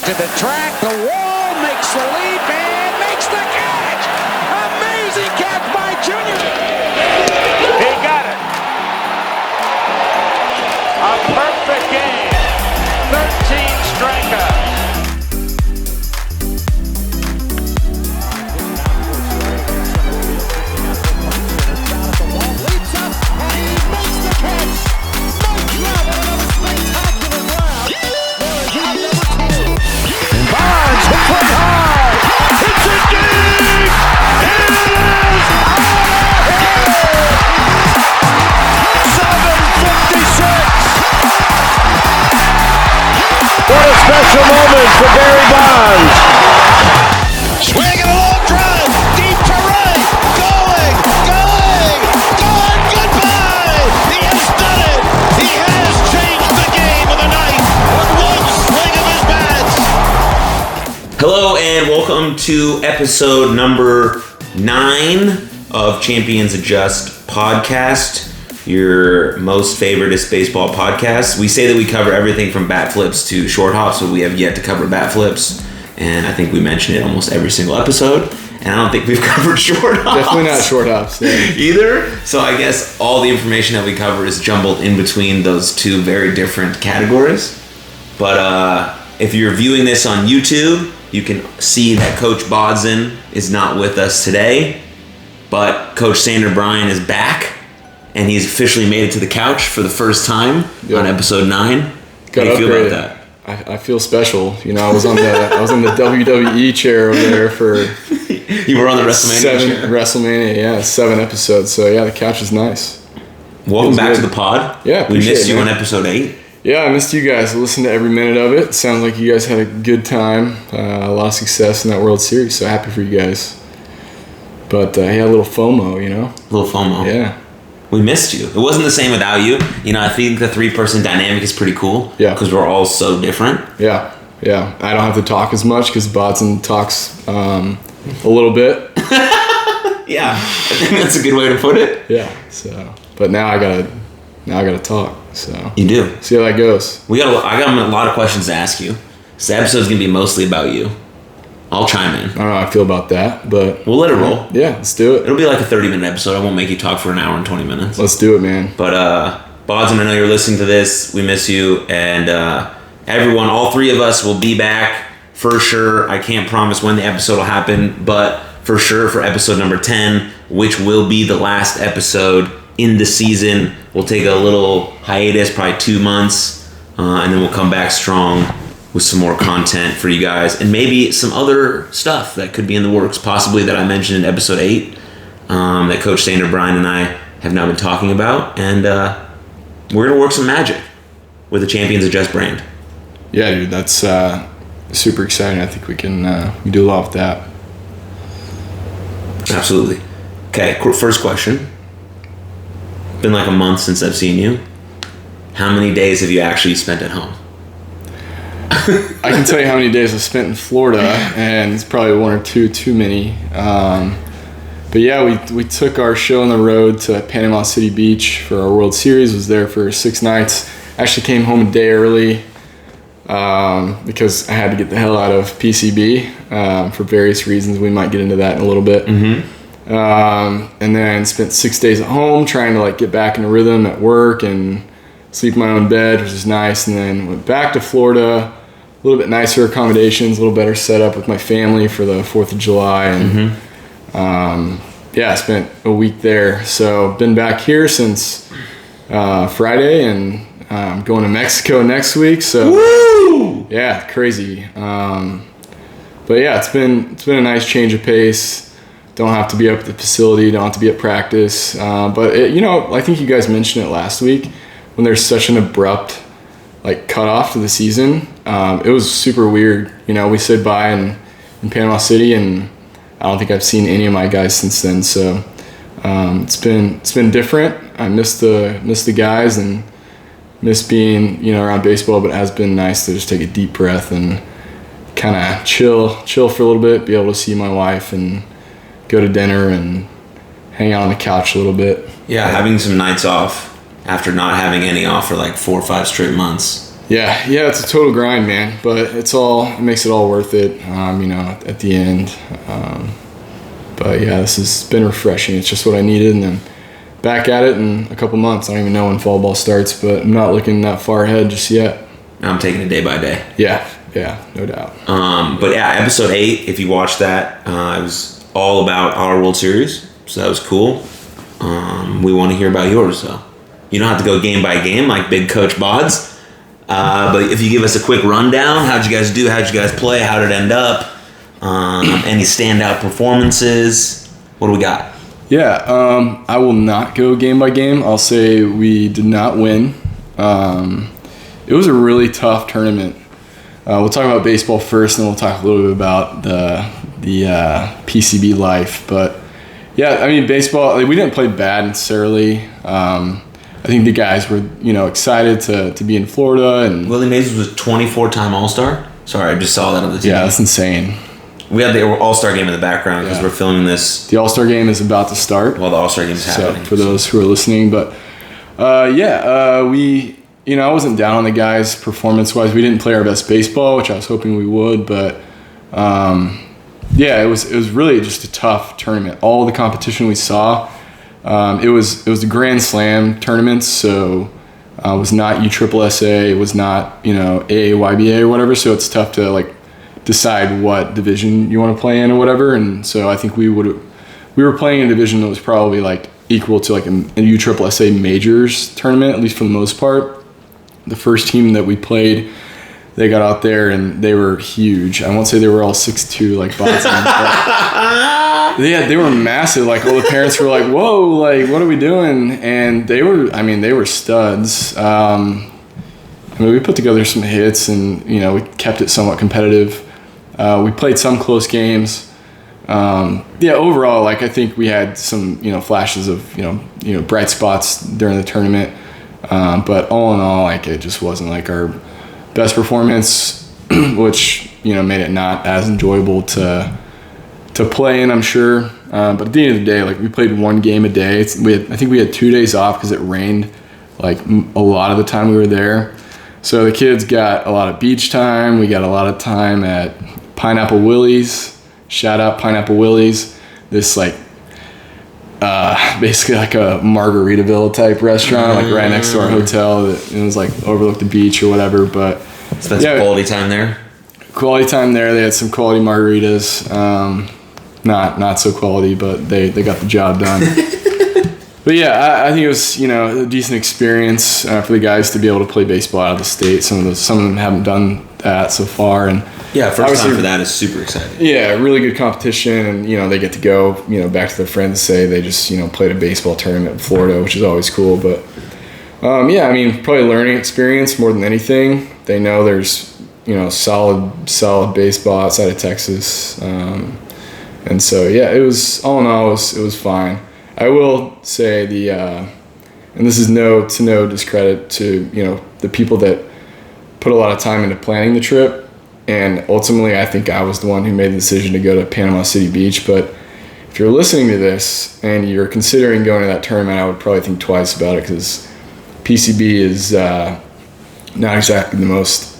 to the track, the wall, makes the leap, and makes the catch! Amazing catch by Junior! He got it! A perfect game! 13 strikeouts! What a special moment for Barry Bonds. Swinging a long drive, deep to right, going, goodbye! He has done it! He has changed the game of the night with one swing of his bat! Hello and welcome to episode number 9 of Champions Adjust podcast. Your most favoriteest baseball podcast. We say that we cover everything from bat flips to short hops, but we have yet to cover bat flips. And I think we mention it almost every single episode. And I don't think we've covered short hops. Definitely not short hops. Yeah. Either. So I guess all the information that we cover is jumbled in between those two very different categories. But if you're viewing this on YouTube, you can see that Coach Bodson is not with us today. But Coach Sander Bryan is back. And he's officially made it to the couch for the first time on episode 9. How do you feel about that? I feel special. You know, I was on the WWE chair over there for. You were on the WrestleMania chair. WrestleMania, 7 episodes. So yeah, the couch is nice. Welcome back to the pod. Yeah, we missed you on episode 8. Yeah, I missed you guys. I listened to every minute of it. Sounds like you guys had a good time. A lot of success in that World Series. So happy for you guys. But a little FOMO, you know. A little FOMO. Yeah. We missed you. It wasn't the same without you. You know, I think the 3-person dynamic is pretty cool. Yeah. Because we're all so different. Yeah. I don't have to talk as much because Bodson talks a little bit. Yeah, I think that's a good way to put it. Yeah. So, but now I gotta talk. So you do. See how that goes. I got a lot of questions to ask you. This episode's gonna be mostly about you. I'll chime in. I don't know how I feel about that, but we'll let it roll. Yeah, let's do it. It'll be like a 30-minute episode. I won't make you talk for an hour and 20 minutes. Let's do it, man. But Bodson, I know you're listening to this. We miss you, and everyone, all 3 of us will be back for sure. I can't promise when the episode will happen, but for sure for episode number 10, which will be the last episode in the season. We'll take a little hiatus, probably 2 months, and then we'll come back strong with some more content for you guys, and maybe some other stuff that could be in the works, possibly that I mentioned in episode 8, that Coach Sander Bryan and I have now been talking about, and we're gonna work some magic with the Champions Adjust brand. Yeah, dude, that's super exciting. I think we can do a lot with that. Absolutely. Okay, first question. Been like a month since I've seen you. How many days have you actually spent at home? I can tell you how many days I've spent in Florida, and it's probably 1 or 2 too many. But yeah, we took our show on the road to Panama City Beach for our World Series. Was there for 6 nights. Actually came home a day early because I had to get the hell out of PCB for various reasons. We might get into that in a little bit. Mm-hmm. And then spent 6 days at home trying to get back in a rhythm at work and sleep in my own bed, which is nice. And then went back to Florida. A little bit nicer accommodations, a little better setup with my family for the 4th of July. And I spent a week there. So been back here since Friday, and I'm going to Mexico next week. So woo! Yeah, crazy. But yeah, it's been a nice change of pace. Don't have to be up at the facility, don't have to be at practice. But I think you guys mentioned it last week, when there's such an abrupt cut off to the season. It was super weird. We said bye in Panama City, and I don't think I've seen any of my guys since then. So it's been different. I miss the guys and miss being around baseball, but it has been nice to just take a deep breath and kind of chill for a little bit, be able to see my wife and go to dinner and hang out on the couch a little bit. Yeah, having some nights off after not having any off for 4 or 5 straight months. Yeah, it's a total grind, man. But it makes it all worth it, at the end. But yeah, this has been refreshing. It's just what I needed, and then back at it in a couple months. I don't even know when fall ball starts, but I'm not looking that far ahead just yet. I'm taking it day by day. Yeah, no doubt. But yeah, episode 8, if you watched that, it was all about our World Series, so that was cool. We want to hear about yours, so you don't have to go game by game like Big Coach Bods. But if you give us a quick rundown, how'd you guys do? How'd you guys play? How did it end up? Any standout performances? What do we got? Yeah, I will not go game by game. I'll say we did not win. It was a really tough tournament. We'll talk about baseball first, and then we'll talk a little bit about the PCB life. But yeah, I mean, baseball, we didn't play bad necessarily. I think the guys were, excited to be in Florida. And Willie Mays was a 24-time All-Star. Sorry, I just saw that on the TV. Yeah, that's insane. We had the All-Star game in the background because we're filming this. The All-Star game is about to start. While the All-Star game is happening. So for those who are listening, but we, I wasn't down on the guys performance-wise. We didn't play our best baseball, which I was hoping we would, but it was really just a tough tournament. All the competition we saw, it was the Grand Slam tournaments, so it was not USSSA, it was not AAYBA or whatever. So it's tough to decide what division you want to play in or whatever. And so I think we were playing in a division that was probably equal to a USSSA majors tournament, at least for the most part. The first team that we played, they got out there and they were huge. I won't say they were all 6'2" like Boston, but they were massive. All the parents were like, "Whoa, what are we doing?" And they were studs. We put together some hits, and we kept it somewhat competitive. We played some close games. Overall, I think we had some flashes of bright spots during the tournament. But all in all, it just wasn't our best performance, which made it not as enjoyable to play in, I'm sure. But at the end of the day, we played one game a day. I think we had 2 days off because it rained a lot of the time we were there. So the kids got a lot of beach time. We got a lot of time at Pineapple Willie's. Shout out Pineapple Willie's. This basically a Margaritaville type restaurant, right next to our hotel. It was overlooked the beach or whatever. But spent some quality time there. Quality time there. They had some quality margaritas. Not so quality, but they got the job done. But yeah, I think it was a decent experience for the guys to be able to play baseball out of the state. Some of them haven't done that so far, and first time for that is super exciting. Yeah, really good competition, and they get to go back to their friends and say they just played a baseball tournament in Florida, which is always cool. But probably learning experience more than anything. They know there's solid baseball outside of Texas, and so it was all in all it was fine. I will say and this is no discredit to the people that put a lot of time into planning the trip, and ultimately I think I was the one who made the decision to go to Panama City Beach. But if you're listening to this and you're considering going to that tournament, I would probably think twice about it, because PCB is not exactly the most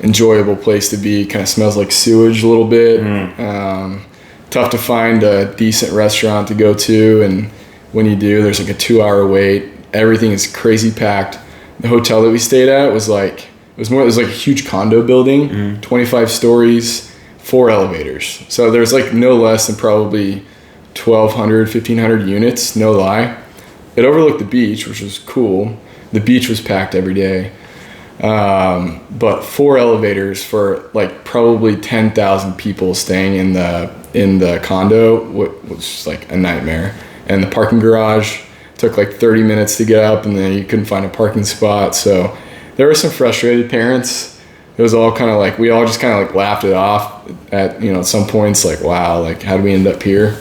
enjoyable place to be. Kind of smells like sewage a little bit. Tough to find a decent restaurant to go to, and when you do, there's a 2-hour wait. Everything is crazy packed. The hotel that we stayed at was it was a huge condo building, 25 stories, 4 elevators. So there's no less than probably 1,200, 1,500 units, no lie. It overlooked the beach, which was cool. The beach was packed every day. But 4 elevators for probably 10,000 people staying in the condo was a nightmare. And the parking garage took 30 minutes to get up, and then you couldn't find a parking spot. So there were some frustrated parents. It was all kind of we all just kind of laughed it off at some points, wow, how did we end up here?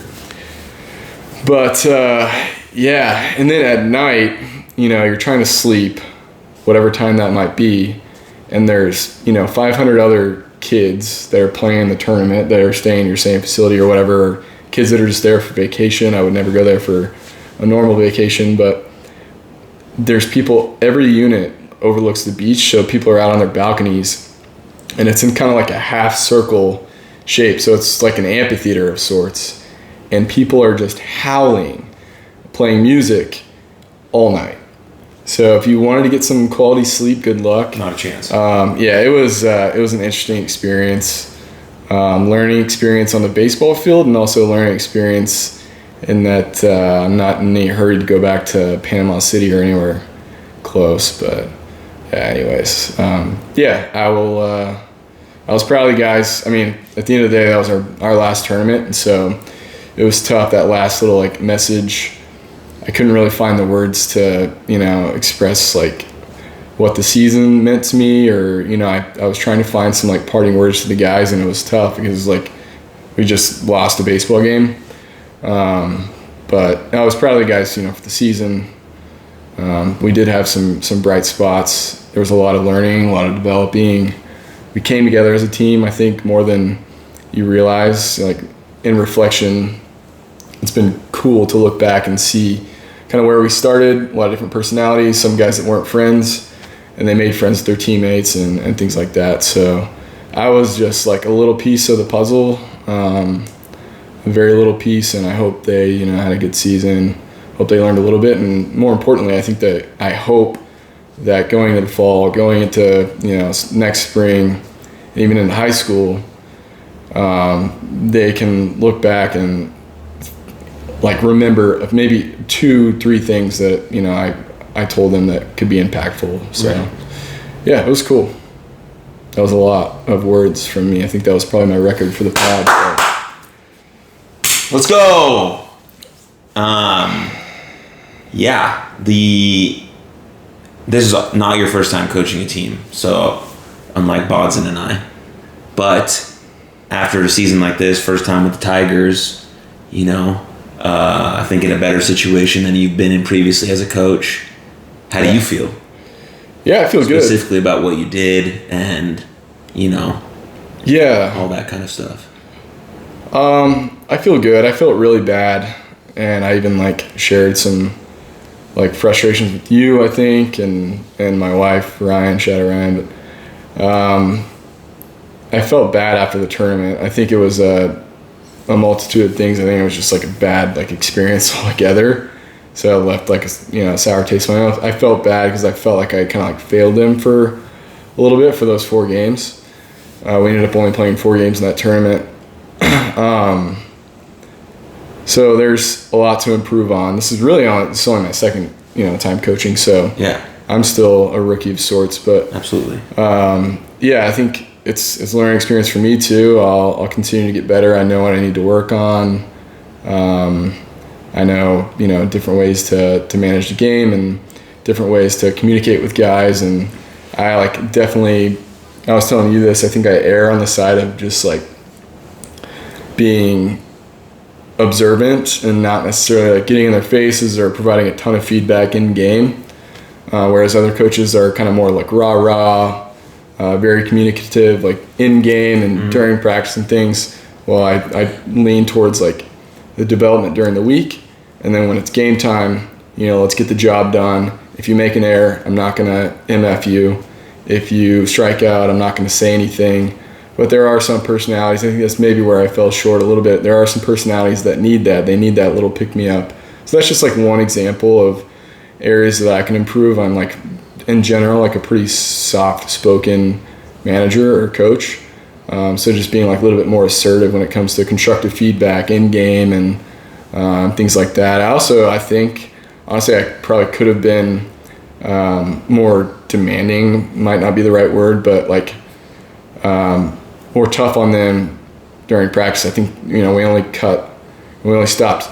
But and then at night, you're trying to sleep, whatever time that might be, and there's 500 other kids that are playing the tournament that are staying in your same facility or whatever, or kids that are just there for vacation. I would never go there for a normal vacation, but there's people, every unit overlooks the beach, so people are out on their balconies, and it's in kind of like a half circle shape, so it's like an amphitheater of sorts, and people are just howling, playing music all night. So if you wanted to get some quality sleep, good luck. Not a chance. Yeah, it was an interesting experience, learning experience on the baseball field, and also learning experience in that I'm not in any hurry to go back to Panama City or anywhere close. But yeah, anyways, I was proud of the guys. I mean, at the end of the day, that was our last tournament, and so it was tough. That last little like message, I couldn't really find the words to, express like what the season meant to me, or, I was trying to find some like parting words to the guys, and it was tough because like we just lost a baseball game. But I was proud of the guys, for the season. We did have some bright spots. There was a lot of learning, a lot of developing. We came together as a team, I think, more than you realize. Like in reflection, it's been cool to look back and see kind of where we started, a lot of different personalities, some guys that weren't friends, and they made friends with their teammates and things like that. So I was just like a little piece of the puzzle, a very little piece, and I hope they, had a good season. Hope they learned a little bit, and more importantly, I hope that going into the fall, going into, next spring, and even in high school, they can look back and like remember of maybe 2-3 things that I told them that could be impactful. So yeah, it was cool. That was a lot of words from me. I think that was probably my record for the pod. So. Let's go. This is not your first time coaching a team, so unlike Bodson and I, but after a season like this, first time with the Tigers, I think in a better situation than you've been in previously as a coach. How do you feel? Yeah, I feel good. Specifically about what you did and, all that kind of stuff. I feel good. I felt really bad, and I even shared some frustrations with you, I think, and my wife, Ryan, shout out Ryan. But I felt bad after the tournament. I think it was a multitude of things. I think it was just a bad experience altogether. So I left a sour taste in my mouth. I felt bad because I felt like I kind of failed them for a little bit for those 4 games. We ended up only playing 4 games in that tournament. So there's a lot to improve on. This is really only my second time coaching. So yeah, I'm still a rookie of sorts, but absolutely. I think it's a learning experience for me too. I'll continue to get better. I know what I need to work on. I know different ways to manage the game and different ways to communicate with guys. And I definitely. I was telling you this. I think I err on the side of just being observant and not necessarily getting in their faces or providing a ton of feedback in game. Whereas other coaches are kind of more rah-rah, very communicative, in game and during practice and things. Well, I lean towards the development during the week, and then when it's game time, let's get the job done. If you make an error, I'm not gonna MF you. If you strike out, I'm not gonna say anything. But there are some personalities, I think that's maybe where I fell short a little bit. There are some personalities that need that. They need that little pick-me-up. So that's just one example of areas that I can improve. I'm in general, a pretty soft-spoken manager or coach. So just being a little bit more assertive when it comes to constructive feedback in game and things like that. I think, honestly, I probably could have been more demanding, might not be the right word, but more tough on them during practice. I think, we only stopped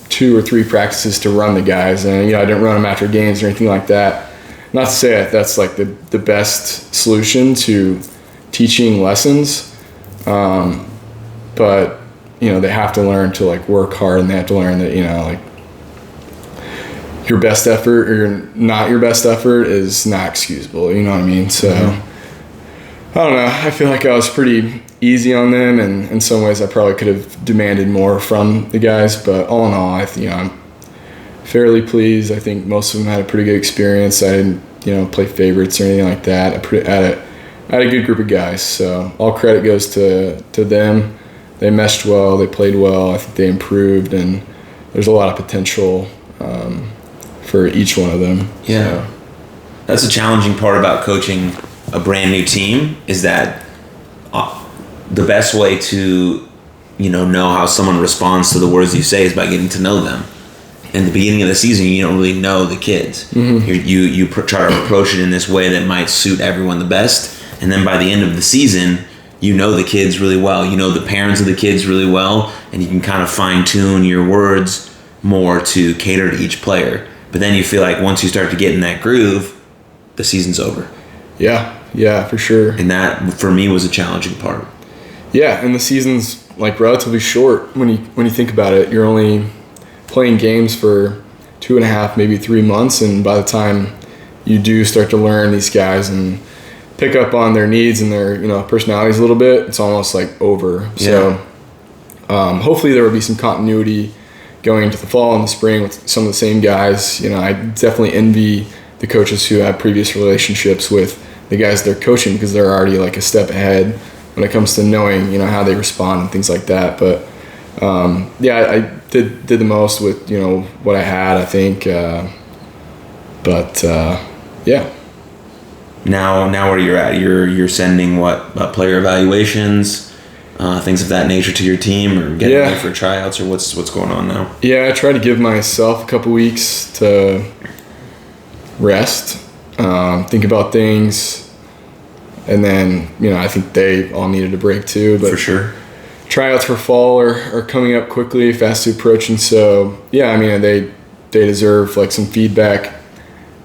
2 or 3 practices to run the guys, and I didn't run them after games or anything like that. Not to say that's the best solution to teaching lessons, but they have to learn to work hard, and they have to learn that your best effort or not your best effort is not excusable. You know what I mean? So I don't know. I feel like I was pretty easy on them, and in some ways I probably could have demanded more from the guys. But all in all, I'm fairly pleased. I think most of them had a pretty good experience. I didn't play favorites or anything like that. I had a good group of guys, so all credit goes to them. They meshed well, they played well, I think they improved, and there's a lot of potential for each one of them. Yeah. So. That's the challenging part about coaching a brand new team, is that the best way to know how someone responds to the words you say is by getting to know them. In the beginning of the season, you don't really know the kids. Mm-hmm. You try to approach it in this way that might suit everyone the best, and then by the end of the season, you know the kids really well. You know the parents of the kids really well, and you can kind of fine-tune your words more to cater to each player. But then you feel like once you start to get in that groove, the season's over. Yeah, for sure. And that, for me, was a challenging part. Yeah, and the season's relatively short when you think about it. You're only playing games for 2.5, maybe 3 months, and by the time you do start to learn these guys and pick up on their needs and their personalities a little bit, it's almost over. Yeah. So hopefully there will be some continuity going into the fall and the spring with some of the same guys. I definitely envy the coaches who have previous relationships with the guys they're coaching, because they're already a step ahead when it comes to knowing how they respond and things like that. But I did the most with what I had, I think. Yeah. Now where you're at, you're sending player evaluations, things of that nature to your team, or getting ready for tryouts, or what's going on now? Yeah, I try to give myself a couple weeks to rest, think about things, and then I think they all needed a break too. But for sure, tryouts for fall are coming up quickly, fast approaching. So yeah, they deserve some feedback.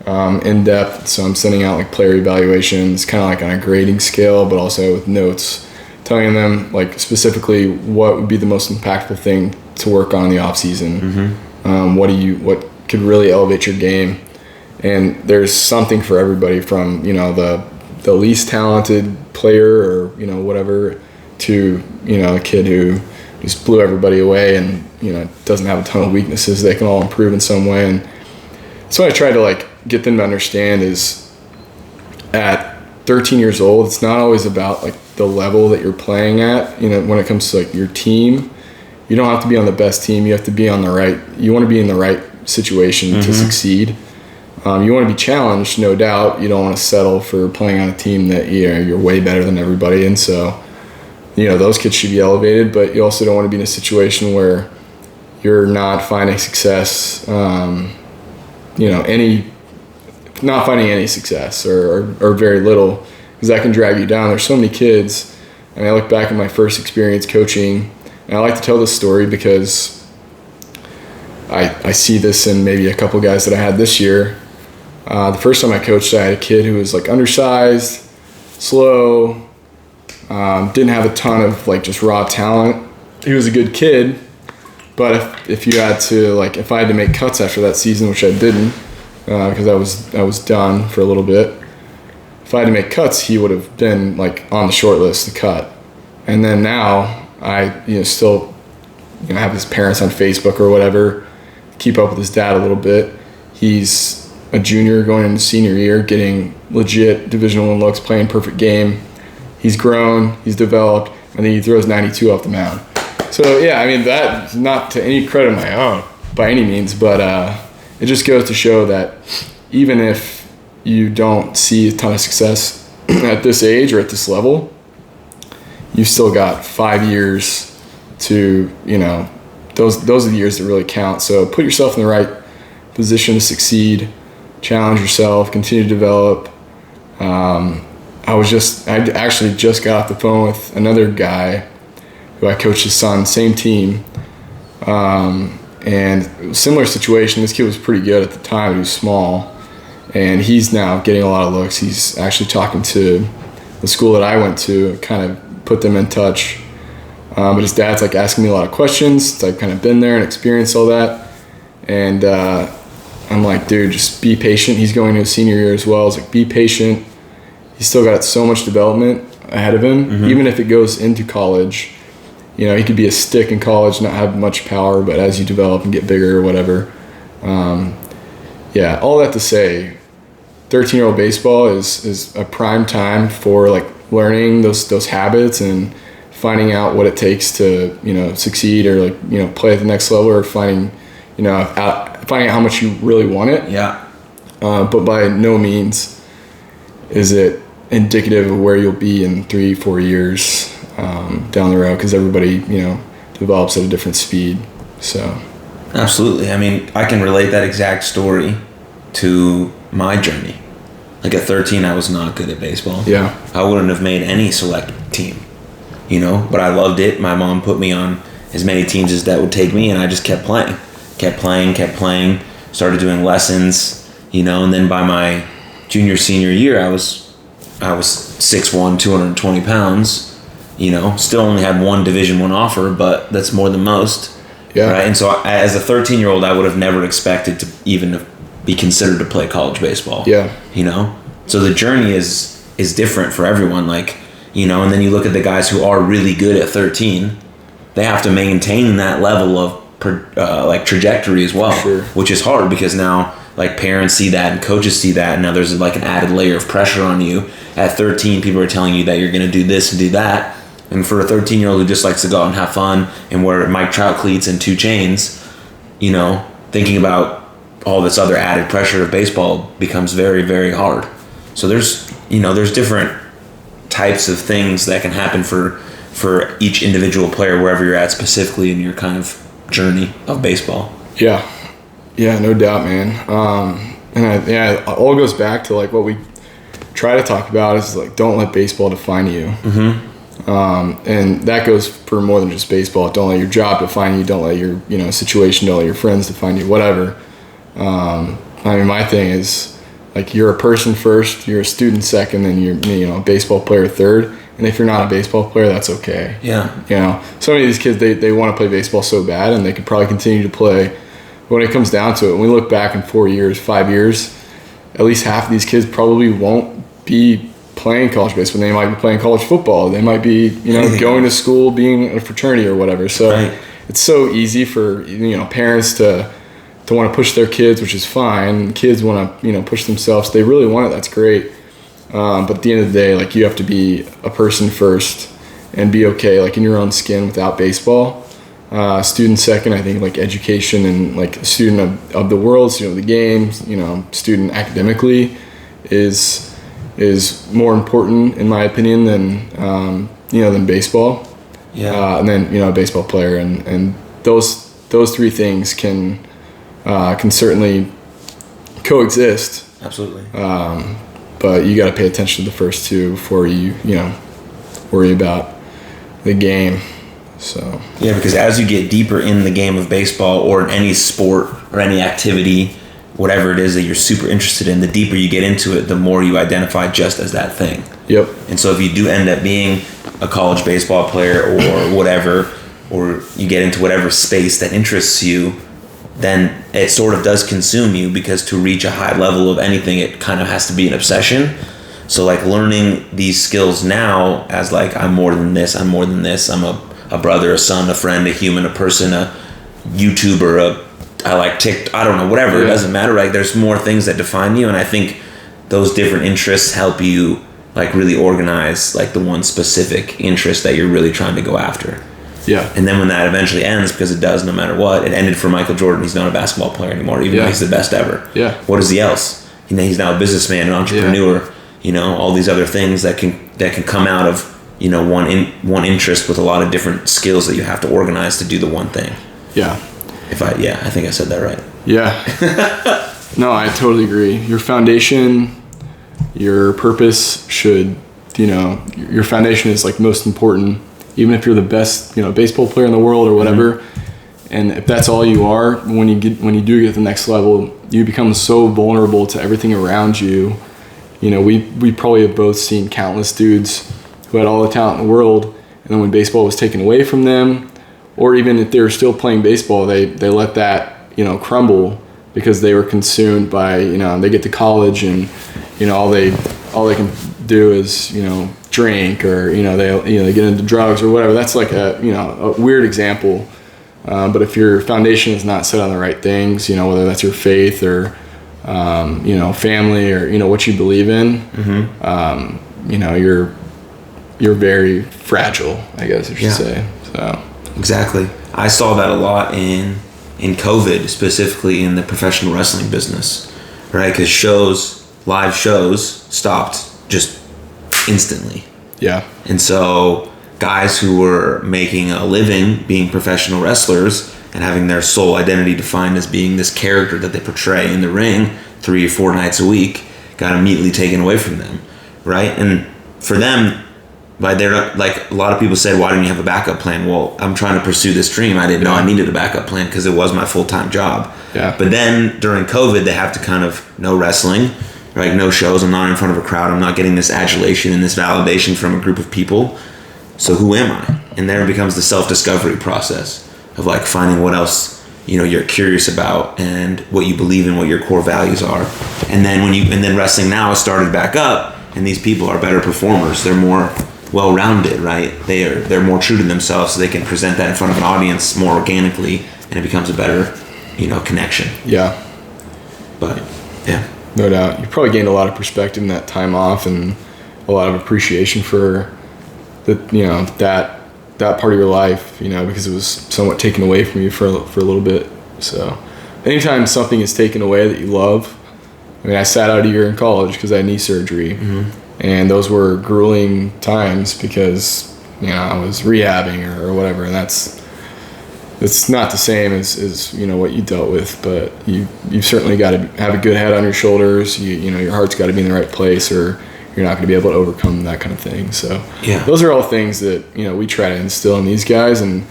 In depth, so I'm sending out player evaluations, kind of on a grading scale, but also with notes, telling them specifically what would be the most impactful thing to work on in the off season. Mm-hmm. What could really elevate your game, and there's something for everybody, from the least talented player or whatever to a kid who just blew everybody away and doesn't have a ton of weaknesses. They can all improve in some way, and so I try to get them to understand is at 13 years old, it's not always about the level that you're playing at. When it comes to your team, you don't have to be on the best team. You have to be you want to be in the right situation to succeed. You want to be challenged, no doubt. You don't want to settle for playing on a team that you're way better than everybody. And so, those kids should be elevated, but you also don't want to be in a situation where you're not finding success, not finding any success or very little, because that can drag you down. There's so many kids, and I look back at my first experience coaching, and I like to tell this story because I see this in maybe a couple guys that I had this year. The first time I coached, I had a kid who was undersized, slow, didn't have a ton of just raw talent. He was a good kid, but if you had to if I had to make cuts after that season, which I didn't, because I was done for a little bit. If I had to make cuts, he would have been on the short list to cut. And then now I still have his parents on Facebook or whatever, keep up with his dad a little bit. He's a junior going into senior year, getting legit Division I looks, playing perfect game. He's grown, he's developed, and then he throws 92 off the mound. So yeah, that's not to any credit of my own by any means, but it just goes to show that even if you don't see a ton of success at this age or at this level, you've still got 5 years to, those are the years that really count. So put yourself in the right position to succeed, challenge yourself, continue to develop. I actually just got off the phone with another guy who I coached his son, same team. And similar situation, this kid was pretty good at the time. He was small, and he's now getting a lot of looks. He's actually talking to the school that I went to, kind of put them in touch. But his dad's asking me a lot of questions. So I've kind of been there and experienced all that. And I'm like, dude, just be patient. He's going to his senior year as well. I was be patient. He's still got so much development ahead of him. Mm-hmm. Even if it goes into college, he could be a stick in college, not have much power, but as you develop and get bigger or whatever. All that to say, 13-year-old baseball is a prime time for like learning those habits and finding out what it takes to, you know, succeed or like, you know, play at the next level, or finding out how much you really want it. Yeah. But by no means is it indicative of where you'll be in 3-4 years down the road, because everybody, you know, develops at a different speed. So Absolutely. I mean, I can relate that exact story to my journey. Like at 13, I was not good at baseball. Yeah. I wouldn't have made any select team, you know, but I loved it. My mom put me on as many teams as that would take me, and I just kept playing, started doing lessons, you know, and then by my senior year, I was 6'1", 220 pounds, you know, still only had one Division I offer, but that's more than most. Yeah. Right. And so as a 13-year-old, I would have never expected to even be considered to play college baseball. Yeah. You know? So the journey is different for everyone. Like, you know, and then you look at the guys who are really good at 13, they have to maintain that level of like trajectory as well, Sure. which is hard because now like parents see that and coaches see that, and now there's like an added layer of pressure on you. At 13, people are telling you that you're going to do this and do that. And for a 13-year-old who just likes to go out and have fun and wear Mike Trout cleats and 2 chains, you know, thinking about all this other added pressure of baseball becomes very, very hard. So there's different types of things that can happen for each individual player wherever you're at specifically in your kind of journey of baseball. Yeah, no doubt, man. It all goes back to like what we try to talk about is like, don't let baseball define you. Mm-hmm. And that goes for more than just baseball. Don't let your job define you. Don't let your, you know, situation, don't let your friends define you, whatever. I mean, my thing is like, you're a person first, you're a student second, and you're, you know, a baseball player third. And if you're not a baseball player, that's okay. Yeah. You know, so many of these kids, they want to play baseball so bad, and they could probably continue to play. But when it comes down to it, when we look back in 4 years, 5 years, at least half of these kids probably won't be playing college baseball. They might be playing college football. They might be, you know, going to school, being in a fraternity or whatever. So right. It's so easy for, you know, parents to want to push their kids, which is fine. Kids want to, you know, push themselves. They really want it. That's great. But at the end of the day, like, you have to be a person first and be okay, like, in your own skin without baseball. Student second, I think, like, education and, like, a student of the world, student of the game, you know, student academically is more important, in my opinion, than, you know, than baseball. Yeah. And then, you know, a baseball player. And those 3 things can certainly coexist. Absolutely. But you got to pay attention to the first 2 before you know, worry about the game. So yeah, because as you get deeper in the game of baseball or in any sport or any activity, whatever it is that you're super interested in, the deeper you get into it, the more you identify just as that thing. Yep. And so if you do end up being a college baseball player or whatever, or you get into whatever space that interests you, then it sort of does consume you, because to reach a high level of anything, it kind of has to be an obsession. So like learning these skills now as like, I'm more than this, I'm a brother, a son, a friend, a human, a person, a YouTuber, I like TikTok, I don't know, whatever, It doesn't matter. Like there's more things that define you, and I think those different interests help you like really organize like the one specific interest that you're really trying to go after. Yeah. And then when that eventually ends, because it does no matter what, it ended for Michael Jordan. He's not a basketball player anymore, even though he's the best ever. Yeah. What is he else? You know, he's now a businessman, an entrepreneur. Yeah. You know, all these other things that can come out of, you know, one interest with a lot of different skills that you have to organize to do the one thing. Yeah. I think I said that right. Yeah. No, I totally agree. Your foundation, your purpose should, you know, your foundation is like most important. Even if you're the best, you know, baseball player in the world or whatever, mm-hmm. and if that's all you are, when you do get to the next level, you become so vulnerable to everything around you. You know, we probably have both seen countless dudes who had all the talent in the world, and then when baseball was taken away from them, or even if they were still playing baseball, they let that, you know, crumble because they were consumed by, you know, they get to college and, you know, all they can do is, you know, drink, or, you know, they get into drugs or whatever. That's like a weird example. But if your foundation is not set on the right things, you know, whether that's your faith or family or, what you believe in, you're very fragile, I guess I should say. So exactly. I saw that a lot in COVID, specifically in the professional wrestling business, right? Because live shows stopped just instantly. Yeah. And so guys who were making a living being professional wrestlers and having their sole identity defined as being this character that they portray in the ring 3 or 4 nights a week got immediately taken away from them, right? And for them, like a lot of people said, why didn't you have a backup plan? Well, I'm trying to pursue this dream. I didn't know I needed a backup plan because it was my full-time job. Yeah. But then during COVID, they have to kind of no wrestling, right? No shows. I'm not in front of a crowd. I'm not getting this adulation and this validation from a group of people. So who am I? And there becomes the self-discovery process of like finding what else you're curious about and what you believe in, what your core values are. And then wrestling now has started back up, and these people are better performers. They're more well-rounded, right? They're more true to themselves, so they can present that in front of an audience more organically, and it becomes a better connection. Yeah. But yeah, no doubt, you probably gained a lot of perspective in that time off and a lot of appreciation for that part of your life, because it was somewhat taken away from you for a little bit. So anytime something is taken away that you love, I sat out a year in college because I had knee surgery. And those were grueling times because, I was rehabbing or whatever. And it's not the same as what you dealt with, but you've certainly got to have a good head on your shoulders. Your heart's got to be in the right place, or you're not going to be able to overcome that kind of thing. So those are all things that, we try to instill in these guys, and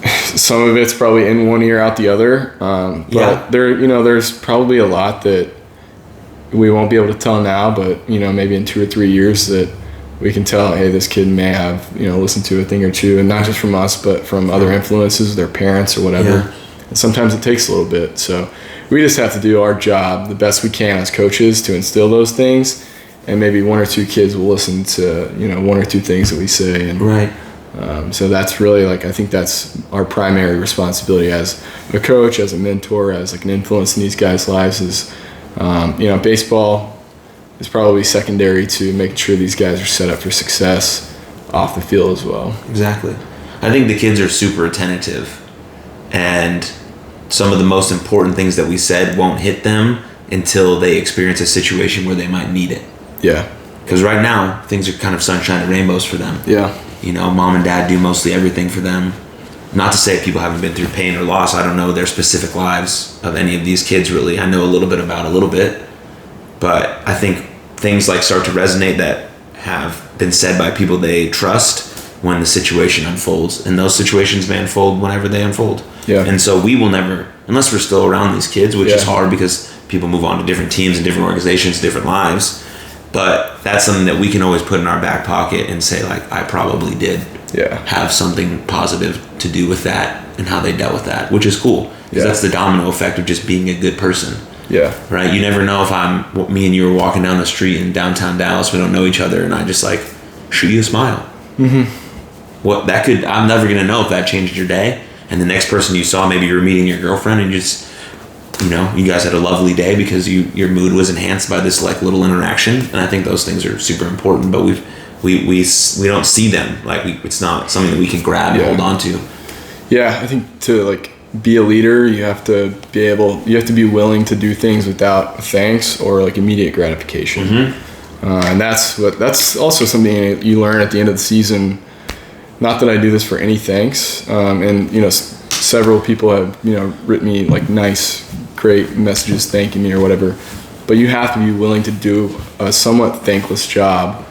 some of it's probably in one ear out the other. But there's probably a lot that we won't be able to tell now, but maybe in 2 or 3 years that we can tell, hey, this kid may have listened to a thing or two, and not just from us, but from other influences, their parents or whatever. And sometimes it takes a little bit. So we just have to do our job the best we can as coaches to instill those things, and maybe 1 or 2 kids will listen to 1 or 2 things that we say. And right. So that's really I think that's our primary responsibility as a coach, as a mentor, as an influence in these guys' lives is. Baseball is probably secondary to making sure these guys are set up for success off the field as well. Exactly. I think the kids are super attentive, and some of the most important things that we said won't hit them until they experience a situation where they might need it. Yeah. Because right now, things are kind of sunshine and rainbows for them. Yeah. Mom and dad do mostly everything for them. Not to say people haven't been through pain or loss. I don't know their specific lives of any of these kids, really. I know a little bit. But I think things start to resonate that have been said by people they trust when the situation unfolds. And those situations may unfold whenever they unfold. Yeah. And so we will never, unless we're still around these kids, which is hard because people move on to different teams and different organizations, different lives. But that's something that we can always put in our back pocket and say, I probably did have something positive to do with that and how they dealt with that, which is cool. Because that's the domino effect of just being a good person. Yeah. Right? You never know if me and you are walking down the street in downtown Dallas, we don't know each other, and I just shoot you a smile. Mm-hmm. I'm never going to know if that changed your day. And the next person you saw, maybe you were meeting your girlfriend and you guys had a lovely day because your mood was enhanced by this little interaction. And I think those things are super important, but we don't see them. It's not something that we can grab and hold on to. Yeah, I think to be a leader, you have to be willing to do things without thanks or immediate gratification. Mm-hmm. And that's also something you learn at the end of the season. Not that I do this for any thanks. And several people have written me nice, great messages thanking me or whatever. But you have to be willing to do a somewhat thankless job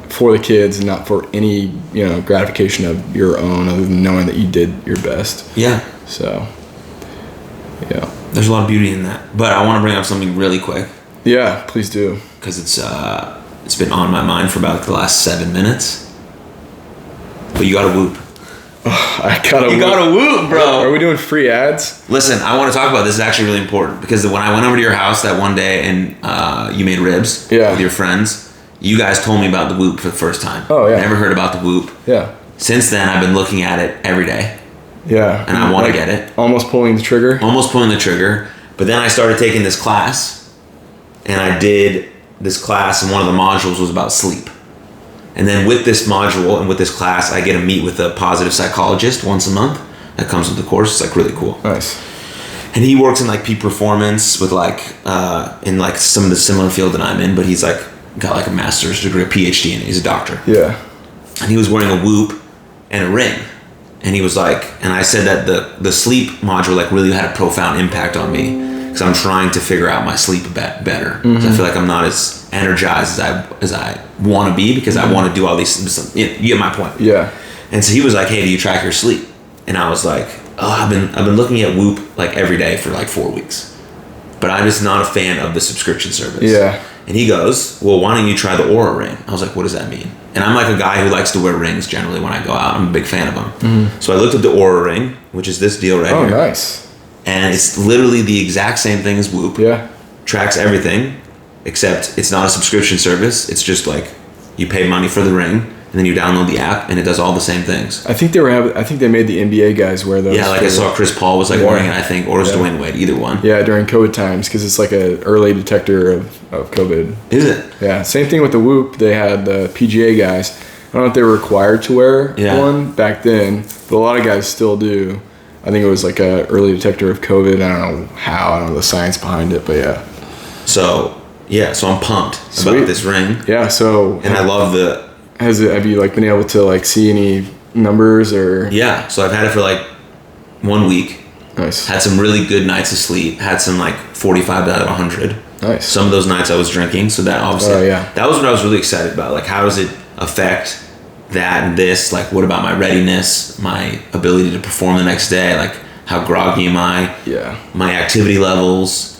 for the kids and not for any gratification of your own, other than knowing that you did your best. Yeah. So, yeah. There's a lot of beauty in that. But I want to bring up something really quick. Yeah, please do. Because it's been on my mind for about the last 7 minutes. But you gotta whoop. You gotta whoop, bro. Are we doing free ads? Listen, I want to talk about this. It's actually really important because when I went over to your house that one day and you made ribs with your friends, you guys told me about the whoop for the first time. Oh, yeah. Never heard about the whoop. Yeah. Since then, I've been looking at it every day. Yeah. And I want to get it. Almost pulling the trigger. But then I started taking this class, and I did this class, and one of the modules was about sleep. And then with this module and with this class, I get to meet with a positive psychologist once a month that comes with the course. It's like really cool. Nice. And he works in like peak performance with like in like some of the similar field that I'm in, but he's like got like a master's degree, a PhD, and he's a doctor. Yeah. And he was wearing a Whoop and a ring. And he was like, and I said that the sleep module like really had a profound impact on me because I'm trying to figure out my sleep better. Mm-hmm. So I feel like I'm not as energized as I want to be because I want to do all these. You get my point. Yeah. And so he was like, "Hey, do you track your sleep?" And I was like, "Oh, I've been looking at Whoop like every day for like 4 weeks, but I'm just not a fan of the subscription service." Yeah. And he goes, "Well, why don't you try the Oura ring?" I was like, "What does that mean?" And I'm like a guy who likes to wear rings generally when I go out. I'm a big fan of them. Mm-hmm. So I looked at the Oura ring, which is this deal right here. Oh, nice. And it's literally the exact same thing as Whoop. Yeah. Tracks everything, except it's not a subscription service. It's just like you pay money for the ring, and then you download the app, and it does all the same things. I think they made the NBA guys wear those. Yeah, like I saw Chris Paul was like wearing it, I think, or was Dwayne Wade, either one. Yeah, during COVID times, because it's like an early detector of COVID. Is it? Yeah, same thing with the Whoop. They had the PGA guys. I don't know if they were required to wear one back then, but a lot of guys still do. I think it was like a early detector of COVID. I don't know how. I don't know the science behind it, but yeah. So I'm pumped about this ring. Yeah. So and I love the. Have you like been able to like see any numbers or? Yeah. So I've had it for like 1 week. Nice. Had some really good nights of sleep. Had some like 45 out of 100. Nice. Some of those nights I was drinking, so that obviously. Oh yeah. That was what I was really excited about. Like, how does it affect that and this? Like, what about my readiness, my ability to perform the next day? Like, how groggy am I? Yeah. My activity levels.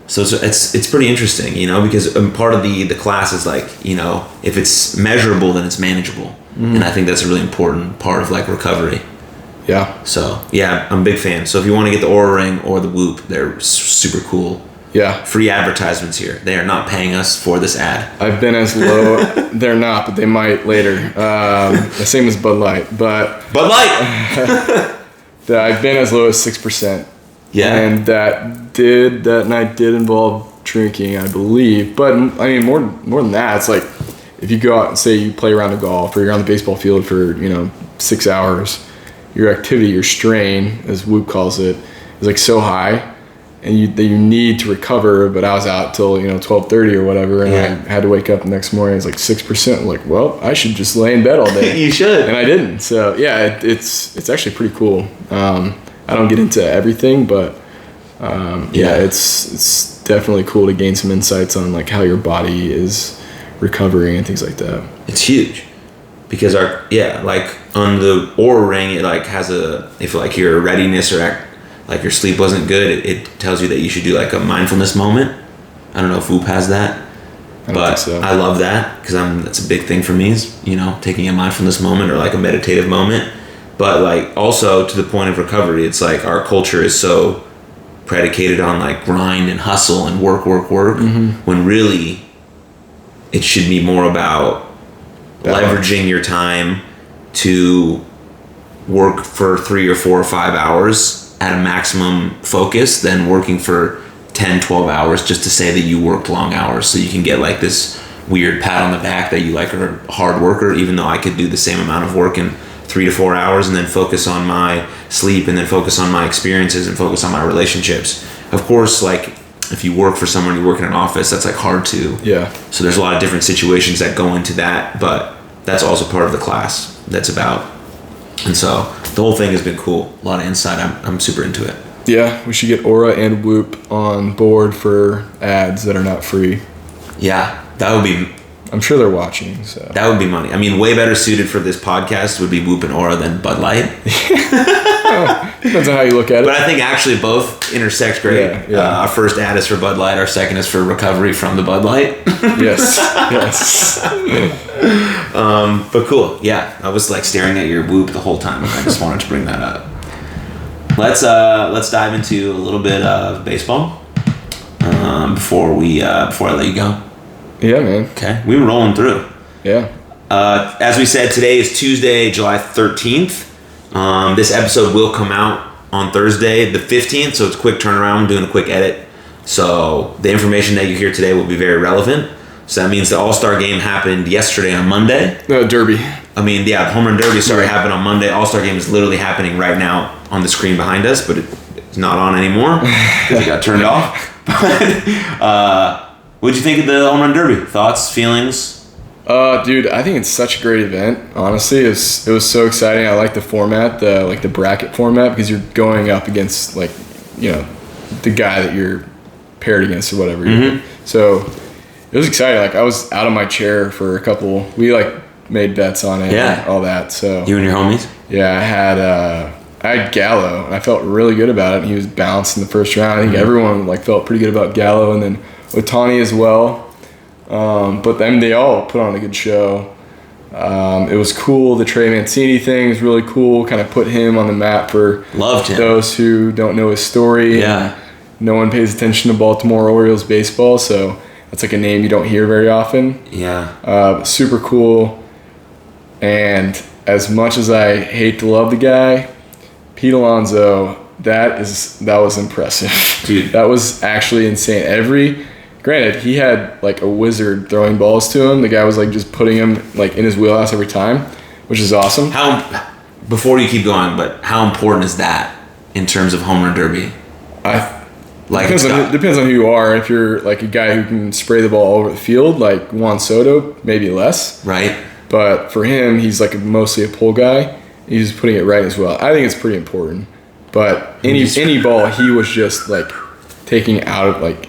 So it's pretty interesting, you know, because part of the class is like, you know, if it's measurable, then it's manageable. Mm-hmm. And I think that's a really important part of like recovery. Yeah. So, yeah, I'm a big fan. So if you want to get the Oura ring or the Whoop, they're super cool. Yeah. Free advertisements here. They are not paying us for this ad. I've been as low. They're not, but they might later. The same as Bud Light. But Bud Light! I've been as low as 6%. Yeah. And that night did involve drinking, I believe. But I mean, more than that, it's like if you go out and say you play around the golf or you're on the baseball field for 6 hours, your activity, your strain, as Whoop calls it, is like so high, and that you need to recover. But I was out till 12:30 or whatever, and I had to wake up the next morning. It's like 6%. I'm like, well, I should just lay in bed all day. You should. And I didn't. So yeah, it's actually pretty cool. I don't get into everything, but it's definitely cool to gain some insights on like how your body is recovering and things like that. It's huge because like on the Oura ring, it like has if like your readiness or like your sleep wasn't good, it tells you that you should do like a mindfulness moment. I don't know if Whoop has that, but I love that because that's a big thing for me is taking a mindfulness moment or like a meditative moment. But like also to the point of recovery, it's like our culture is so predicated on like grind and hustle and work, mm-hmm. when really it should be more about leveraging your time to work for 3 or 4 or 5 hours at a maximum focus than working for 10, 12 hours just to say that you worked long hours so you can get like this weird pat on the back that you like are a hard worker, even though I could do the same amount of work in 3 to 4 hours and then focus on my sleep and then focus on my experiences and focus on my relationships. Of course, like if you work for someone, you work in an office, that's like hard to. Yeah. So there's a lot of different situations that go into that, but that's also part of the class that's about. And so the whole thing has been cool. A lot of insight. I'm super into it. Yeah, we should get Oura and Whoop on board for ads that are not free. Yeah, that would be... I'm sure they're watching, so... That would be money. I mean, way better suited for this podcast would be Whoop and Oura than Bud Light. Depends on how you look at it. But I think actually both intersect great. Yeah. Our first ad is for Bud Light. Our second is for recovery from the Bud Light. Yes. But cool. Yeah, I was like staring at your Whoop the whole time, and I just wanted to bring that up. Let's dive into a little bit of baseball before I let you go. Yeah, man. Okay, we were rolling through. Yeah. As we said, today is Tuesday, July 13th. This episode will come out on Thursday, the 15th, so it's a quick turnaround. I'm doing a quick edit So the information that you hear today will be very relevant. So that means the All-Star game happened yesterday on Monday. Derby. The Home Run Derby happened on Monday. All-Star game is literally happening right now on the screen behind us, but it's not on anymore because it got turned off. What'd you think of the Home Run Derby? Thoughts, feelings? Dude, I think it's such a great event. Honestly, it was so exciting. I like the format, the bracket format, because you're going up against the guy that you're paired against or whatever. Mm-hmm. So it was exciting. Like I was out of my chair for a couple. We made bets on it. Yeah. And all that. So You and your homies? yeah, I had Gallo, and I felt really good about it. He was bounced in the first round. I think everyone felt pretty good about Gallo, and then Ohtani as well. But then they all put on a good show. It was cool. The Trey Mancini thing was really cool. Kind of put him on the map for Loved him. those who don't know his story. Yeah. No one pays attention to Baltimore Orioles baseball, so that's a name you don't hear very often. Yeah. Super cool. And as much as I hate to love the guy, Pete Alonso, that was impressive. Dude. That was actually insane. Granted, he had a wizard throwing balls to him. The guy was just putting him in his wheelhouse every time, which is awesome. Before you keep going, but how important is that in terms of Home Run Derby? Depends on who you are. If you're a guy who can spray the ball all over the field, like Juan Soto, maybe less. Right. But for him, he's mostly a pull guy. He's putting it right as well. I think it's pretty important. But any ball, he was just taking out of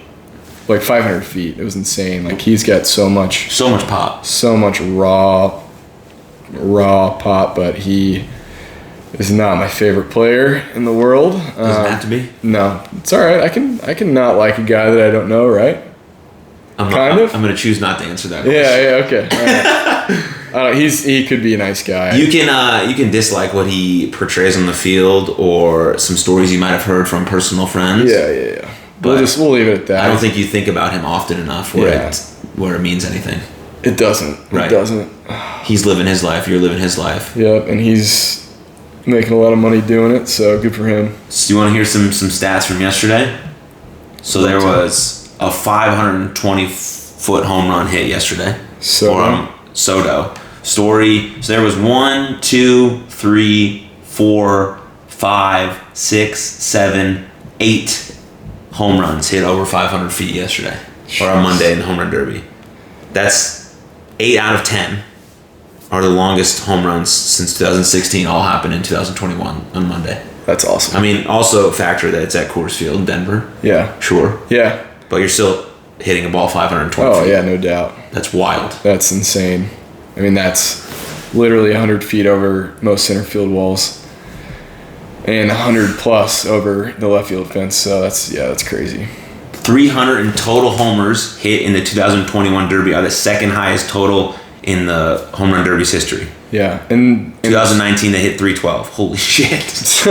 500 feet. It was insane. He's got so much pop, so much raw pop. But he is not my favorite player in the world. Doesn't have to be. No, it's all right. I can not like a guy that I don't know, right? I'm going to choose not to answer that. Yeah. Okay. All right. He could be a nice guy. You can dislike what he portrays on the field or some stories you might have heard from personal friends. Yeah. But we'll leave it at that. I don't think you think about him often enough where it means anything. It doesn't. Right. It doesn't. He's living his life. You're living his life. Yep, and he's making a lot of money doing it, so good for him. So do you want to hear some stats from yesterday? So there was a 520-foot home run hit yesterday. Soto. Story. So there was 1, 2, 3, 4, 5, 6, 7, 8 home runs hit over 500 feet yesterday, or on Monday in the Home Run Derby. That's 8 out of 10 are the longest home runs since 2016. All happened in 2021 on Monday. That's awesome. Also factor that it's at Coors Field in Denver. Yeah. Sure. Yeah. But you're still hitting a ball 520 feet. Oh, yeah, no doubt. That's wild. That's insane. That's literally 100 feet over most center field walls. And 100 plus over the left field fence. So that's crazy. 300 in total homers hit in the 2021 Derby are the second highest total in the Home Run Derby's history. Yeah. And 2019 they hit 312. Holy shit.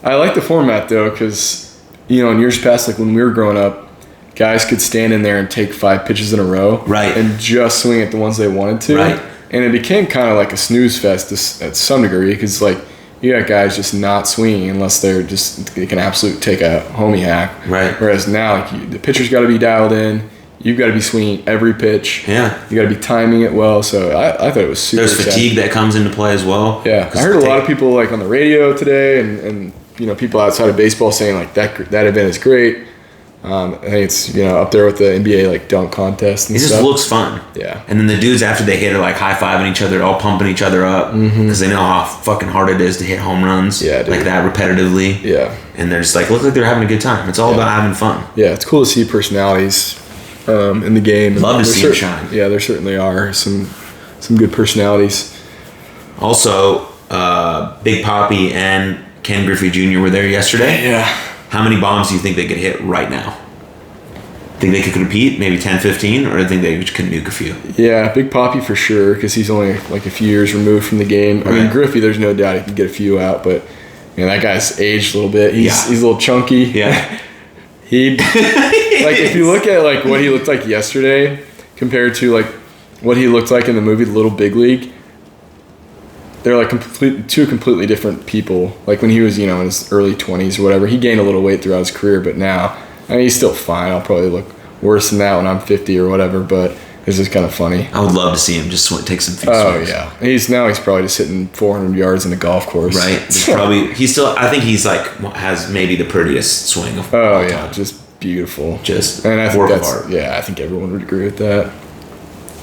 I like the format though, because in years past, when we were growing up, guys could stand in there and take 5 pitches in a row. Right. And just swing at the ones they wanted to. Right. And it became kind of like a snooze fest at some degree, because you got guys just not swinging unless they can absolutely take a homie hack. Right. Whereas now, the pitcher's got to be dialed in. You've got to be swinging every pitch. Yeah. You got to be timing it well. So I thought it was super There's fatigue that comes into play as well. Yeah. I heard a lot of people on the radio today and people outside of baseball saying that event is great. I think it's up there with the NBA dunk contest and it stuff. just looks fun. Yeah. And then the dudes after they hit are high-fiving each other, all pumping each other up because they know how fucking hard it is to hit home runs that repetitively. Yeah. And they're just look like they're having a good time. It's all about having fun. Yeah, it's cool to see personalities in the game. Love to see them shine. Yeah, there certainly are some good personalities. Also, Big Papi and Ken Griffey Jr. were there yesterday. Yeah. How many bombs do you think they could hit right now? Think they could compete? Maybe 10, 15? Or do you think they could nuke a few? Yeah, Big Papi for sure, because he's only a few years removed from the game. Right. I mean, Griffey, there's no doubt he can get a few out, but that guy's aged a little bit. He's a little chunky. Yeah. If you look at what he looked like yesterday compared to what he looked like in the movie Little Big League, they're two completely different people. When he was in his early 20s or whatever, he gained a little weight throughout his career, but now I mean, he's still fine. I'll probably look worse than that when I'm 50 or whatever, but it's just kind of funny. I would love to see him just take some few Oh, swings. yeah. He's probably just hitting 400 yards in a golf course. Right? I think he's like, has maybe the prettiest swing of Oh, all yeah. time. Just beautiful. Just and I think work of that's, art. yeah, I think everyone would agree with that.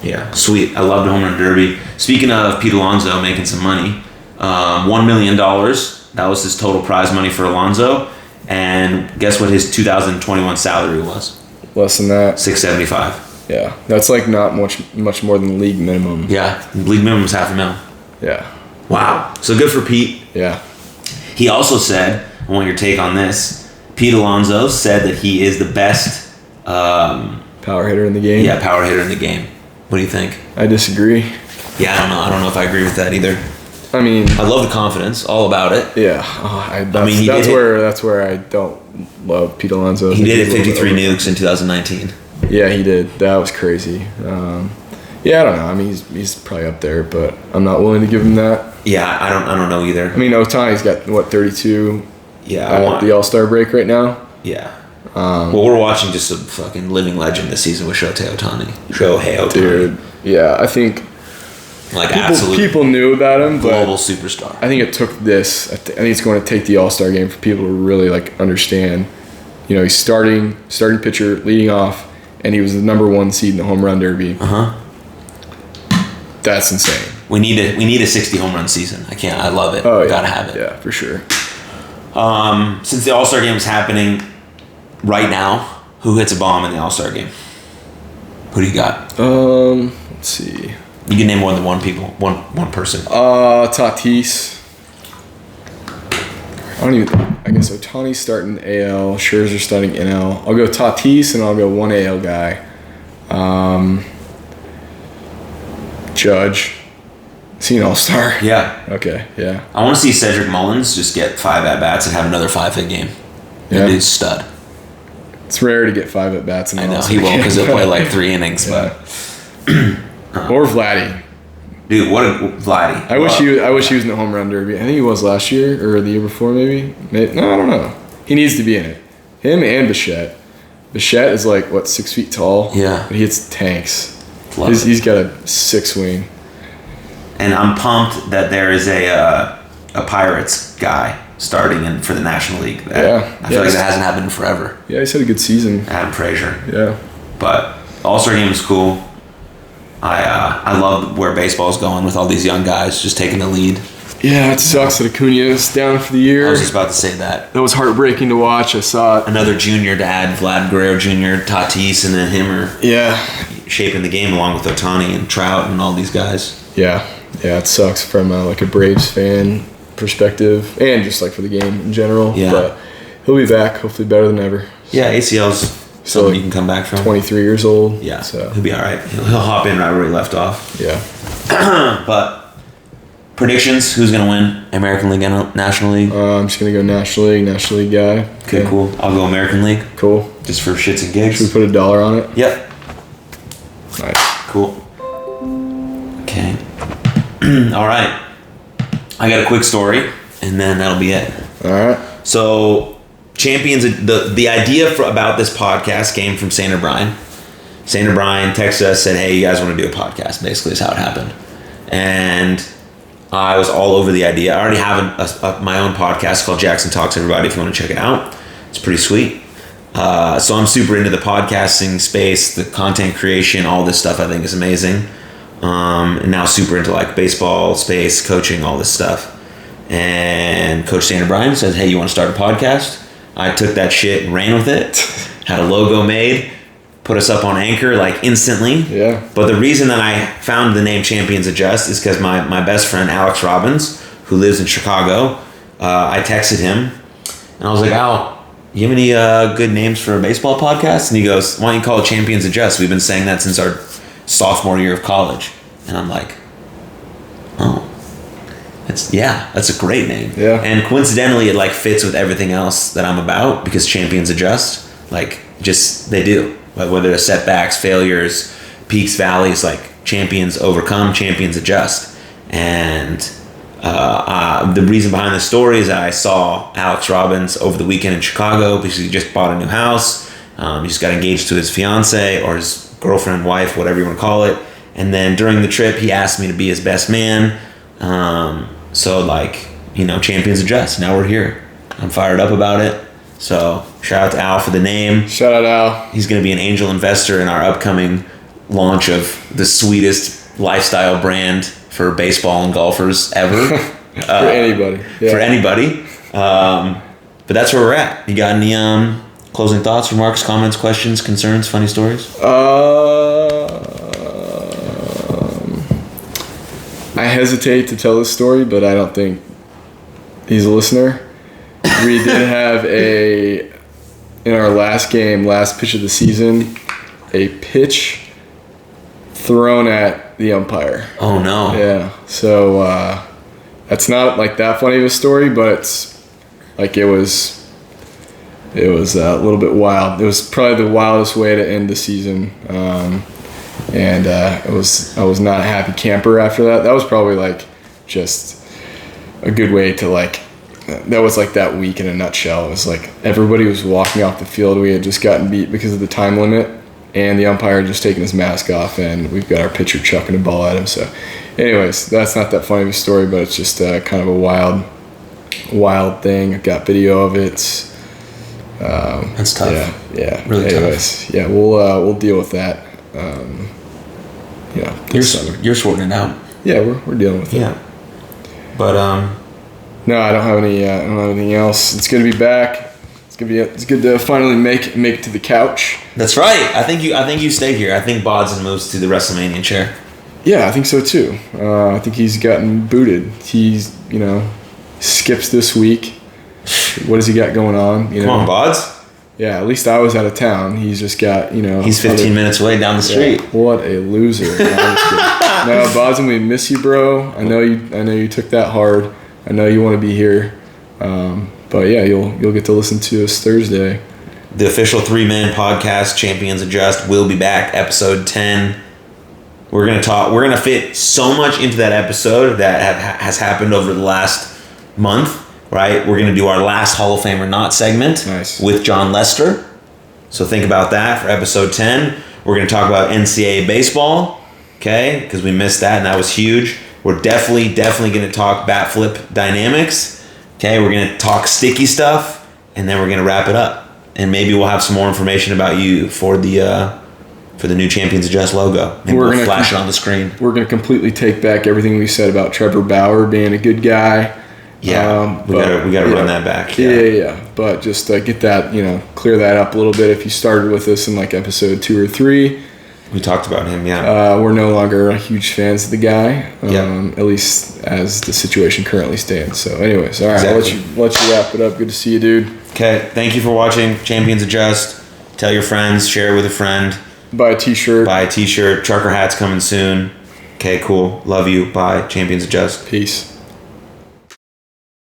Yeah, sweet. I love the home run derby. Speaking of Pete Alonso making some money, $1 million. That was his total prize money for Alonso. And guess what his 2021 salary was? Less than that. $675. Yeah. That's like not much more than league minimum. Yeah, league minimum is $500,000. Yeah. Wow. So good for Pete. Yeah. He also said, I want your take on this. Pete Alonso said that he is the best Power hitter in the game. Yeah, power hitter in the game. What do you think? I disagree. Yeah, I don't know. I don't know if I agree with that either. I mean, I love the confidence, all about it. yeah. That's where I don't love Pete Alonso. He did it 53 nukes in 2019. Yeah, he did. That was crazy. Yeah, I don't know. I mean, he's probably up there, but I'm not willing to give him that. Yeah, I don't know either. I mean, Otani's got 32 Yeah, at the All-Star break right now. Yeah. Well, we're watching just a fucking living legend this season with Shohei Otani. Dude, yeah, I think like absolute people knew about him, but global superstar. I think it took this. I think it's going to take the All-Star game for people to really like understand. You know, he's starting pitcher, leading off, and he was the number 1 seed in the home run derby. That's insane. We need a 60 home run season. I love it. Oh, yeah. Gotta have it. Yeah, for sure. Since the All-Star game is happening right now, who hits a bomb in the All-Star game? Who do you got? Let's see. You can name more than one person. Tatis. I guess Otani's starting AL. Scherzer's starting NL. I'll go Tatis, and I'll go one AL guy. Judge. Is he an all-star? Yeah. Okay, yeah. I want to see Cedric Mullins just get 5 at-bats and have another 5-hit game. Yeah. That dude's stud. It's rare to get 5 at-bats in I an know, all-star he won't game. because he'll play like 3 innings. Yeah. But Or Vladdy. dude, what a Vladdy. I wish he was in the home run derby. I think he was last year or the year before, maybe. No, I don't know. He needs to be in it. Him and Bichette. Bichette is like 6 feet tall. Yeah. But he hits tanks. Love it. He's got a 6 swing. And I'm pumped that there is a Pirates guy starting for the National League. Yeah. I feel like that hasn't happened in forever. Yeah, he's had a good season. Adam Frazier. Yeah. But All-Star game is cool. I love where baseball's going with all these young guys just taking the lead. Yeah, it sucks that Acuna's down for the year. I was just about to say that. That was heartbreaking to watch. I saw it. Another junior to add Vlad Guerrero Jr., Tatis, and then him are Yeah. shaping the game along with Otani and Trout and all these guys. Yeah, it sucks from like a Braves fan perspective and just like for the game in general. Yeah. But he'll be back, hopefully better than ever. Yeah, ACL's something like you can come back from. 23 years old. Yeah, So he'll be all right. He'll hop in right where he left off. yeah. But predictions: who's gonna win American League and National League? I'm just gonna go National League guy. Okay, cool. I'll go American League Cool. just for shits and gigs. Should we put $1 on it? Yep. Nice. Cool. Okay. All right. I got a quick story, and then that'll be it. All right. So, Champions. The idea about this podcast came from Saint O'Brien. Saint O'Brien texted us, said, "Hey, you guys want to do a podcast?" Basically, is how it happened, and I was all over the idea. I already have my own podcast called Jaxon Talks Everybody. If you want to check it out, it's pretty sweet. So I'm super into the podcasting space, the content creation, all this stuff I think is amazing. And now super into like baseball space, coaching, all this stuff. And Coach Saint O'Brien says, "Hey, you want to start a podcast?" I took that shit and ran with it. Had a logo made, put us up on Anchor like instantly. Yeah. But the reason that I found the name Champions Adjust is because my best friend Alex Robbins, who lives in Chicago, I texted him and I was like, "Al, you have any good names for a baseball podcast?" And he goes, "Why don't you call it Champions Adjust? We've been saying that since our sophomore year of college." And I'm like, "Oh, that's a great name." Yeah. And coincidentally, it like fits with everything else that I'm about because Champions Adjust, like just they do. Whether it's setbacks, failures, peaks, valleys, like champions overcome, champions adjust. And the reason behind the story is that I saw Alex Robbins over the weekend in Chicago because he just bought a new house. He just got engaged to his fiance or his girlfriend, wife, whatever you want to call it. And then during the trip, he asked me to be his best man. So, like, you know, Champions Adjust. Now we're here. I'm fired up about it. So, shout out to Al for the name. Shout out Al. He's going to be an angel investor in our upcoming launch of the sweetest lifestyle brand for baseball and golfers ever. For anybody. Yeah. For anybody. But that's where we're at. You got any closing thoughts, remarks, comments, questions, concerns, funny stories? I hesitate to tell this story, but I don't think he's a listener. We did have in our last game, last pitch of the season, a pitch thrown at the umpire. Oh, no. Yeah. So that's not like that funny of a story, but it's like it was a little bit wild. It was probably the wildest way to end the season. And I was not a happy camper after that. That was probably like just a good way to like, that was like that week in a nutshell. It was like everybody was walking off the field. We had just gotten beat because of the time limit, and the umpire had just taken his mask off, and we've got our pitcher chucking a ball at him. So anyways, that's not that funny of a story, but it's just kind of a wild thing. I've got video of it. That's tough. Yeah. Really anyways, tough. Yeah, we'll deal with that. You're sorting it out. Yeah, we're dealing with it. Yeah. But no, I don't have anything else. It's good to be back. It's good to finally make it to the couch. that's right. I think you stay here. I think Bodson moves to the WrestleMania chair. Yeah, I think so too. I think he's gotten booted. He's skips this week. What has he got going on? Come on, Bods. Yeah, at least I was out of town. He's just got, He's 15 minutes away down the street. Yeah, what a loser. No, Boslin, we miss you, bro. I know you took that hard. I know you want to be here. But yeah, you'll get to listen to us Thursday. The official 3-man podcast, Champions Adjust, will be back, episode 10. We're gonna fit so much into that episode that has happened over the last month. Right, we're going to do our last Hall of Fame or Not segment with John Lester. So think about that for episode 10. We're going to talk about NCAA baseball, okay, because we missed that and that was huge. We're definitely going to talk bat flip dynamics, okay. We're going to talk sticky stuff, and then we're going to wrap it up. And maybe we'll have some more information about you for the new Champions Adjust logo. Maybe we'll flash it on the screen. We're going to completely take back everything we said about Trevor Bauer being a good guy. Yeah, we gotta run that back. Yeah. But just get that, clear that up a little bit. If you started with us in like episode 2 or 3, we talked about him. Yeah, we're no longer huge fans of the guy. At least as the situation currently stands. So, anyways, all right, exactly. I'll let you wrap it up. Good to see you, dude. Okay, thank you for watching Champions Adjust. Tell your friends, share it with a friend. Buy a t-shirt. Trucker hats coming soon. Okay, cool. Love you. Bye. Champions Adjust. Peace.